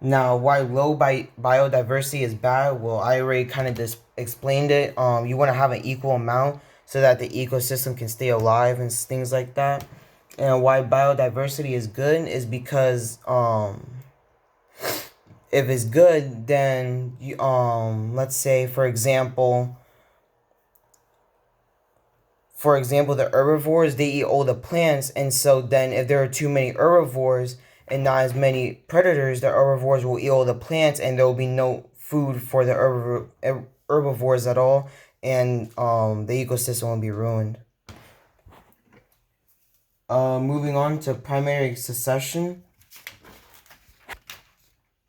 Now, why low biodiversity is bad? Well, I already kind of just explained it. You want to have an equal amount so that the ecosystem can stay alive and things like that. And why biodiversity is good is because if it's good, then you let's say for example, the herbivores, they eat all the plants, and so then if there are too many herbivores and not as many predators, the herbivores will eat all the plants, and there will be no food for the herbivores at all, and the ecosystem will be ruined. Moving on to primary succession.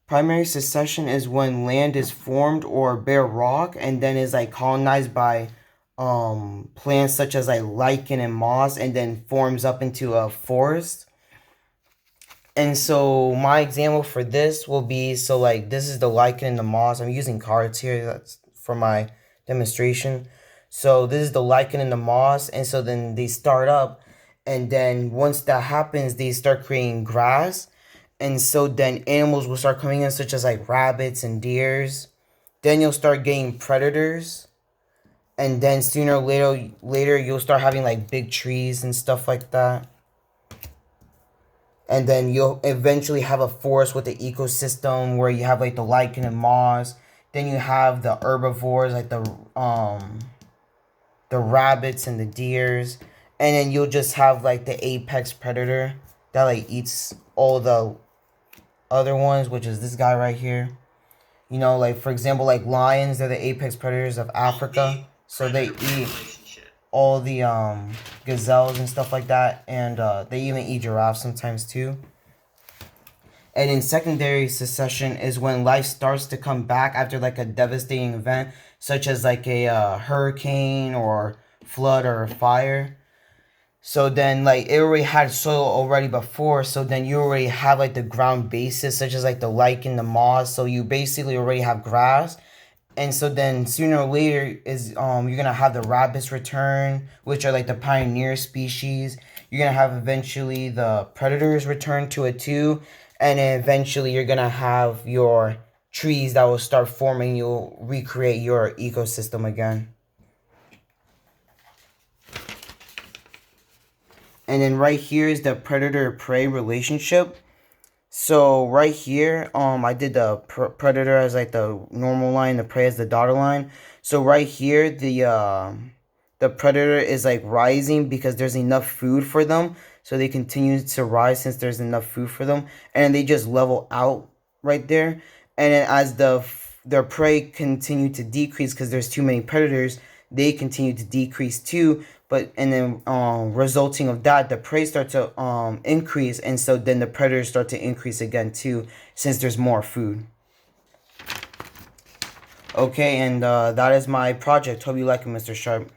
Primary succession is when land is formed or bare rock and then is like colonized by plants such as like lichen and moss and then forms up into a forest. And so my example for this will be, so like this is the lichen and the moss. I'm using cards here, that's for my demonstration. So this is the lichen and the moss, and so then they start up, and then once that happens, they start creating grass, and so then animals will start coming in, such as like rabbits and deers. Then you'll start getting predators, and then sooner or later you'll start having like big trees and stuff like that. And then you'll eventually have a forest with the ecosystem where you have like the lichen and moss. Then you have the herbivores like the rabbits and the deers, and then you'll just have like the apex predator that like eats all the other ones, which is this guy right here. You know, like for example, like lions, they're the apex predators of Africa, so they eat all the gazelles and stuff like that, and they even eat giraffes sometimes too. And in secondary succession is when life starts to come back after like a devastating event, such as like a hurricane or flood or a fire. So then like it already had soil already before, so then you already have like the ground basis, such as like the lichen, the moss, so you basically already have grass. And so then sooner or later is you're gonna have the rabbits return, which are like the pioneer species. You're gonna have eventually the predators return to it too, and then eventually you're gonna have your trees that will start forming. You'll recreate your ecosystem again. And then right here is the predator prey relationship. So right here, I did the predator as like the normal line, the prey as the dotted line. So right here, the predator is like rising because there's enough food for them. So they continue to rise since there's enough food for them, and they just level out right there. And then as their prey continue to decrease because there's too many predators, they continue to decrease too. But and then resulting of that, the prey start to increase, and so then the predators start to increase again too, since there's more food. Okay, and that is my project. Hope you like it, Mr. Sharp.